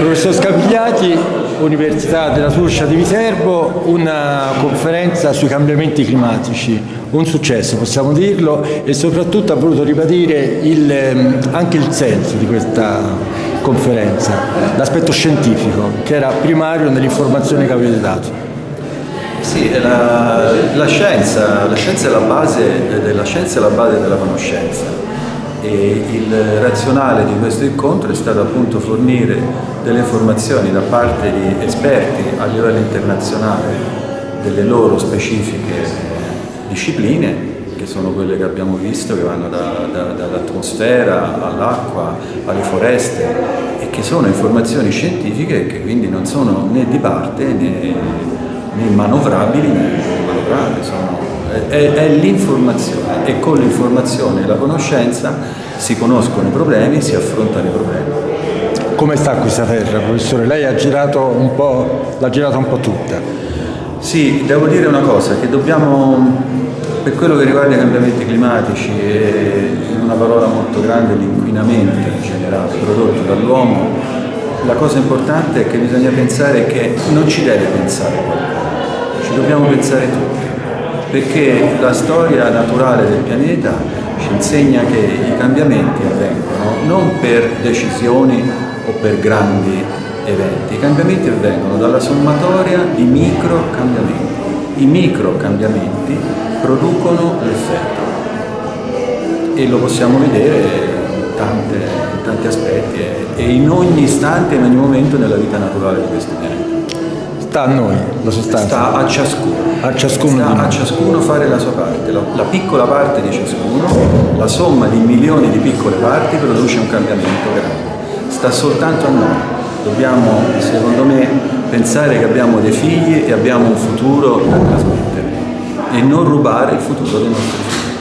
Professor Scapigliati, Università della Tuscia di Viterbo, una conferenza sui cambiamenti climatici, un successo possiamo dirlo, e soprattutto ha voluto ribadire anche il senso di questa conferenza, l'aspetto scientifico che era primario nell'informazione che avete dato. Sì, la scienza è la base della scienza, è la base della conoscenza. E il razionale di questo incontro è stato appunto fornire delle informazioni da parte di esperti a livello internazionale delle loro specifiche discipline, che sono quelle che abbiamo visto, che vanno dall'atmosfera all'acqua, alle foreste, e che sono informazioni scientifiche che quindi non sono né di parte né manovrabili né manovrate, è l'informazione, e con l'informazione e la conoscenza si conoscono i problemi, si affrontano i problemi. Come sta questa terra, professore? Lei l'ha girata un po' tutta. Sì, devo dire una cosa, che dobbiamo, per quello che riguarda i cambiamenti climatici, e in una parola molto grande, l'inquinamento in generale prodotto dall'uomo, la cosa importante è che bisogna pensare che non ci deve pensare qualcuno, ci dobbiamo pensare tutti. Perché la storia naturale del pianeta ci insegna che i cambiamenti avvengono non per decisioni o per grandi eventi, i cambiamenti avvengono dalla sommatoria di micro cambiamenti. I micro cambiamenti producono l'effetto e lo possiamo vedere in tanti aspetti e in ogni istante, in ogni momento nella vita naturale di questo pianeta. Sta a noi la sostanza. Sta a ciascuno. Sta a ciascuno fare la sua parte, la piccola parte di ciascuno, la somma di milioni di piccole parti produce un cambiamento grande. Sta soltanto a noi. Dobbiamo, secondo me, pensare che abbiamo dei figli e abbiamo un futuro da trasmettere e non rubare il futuro dei nostri figli.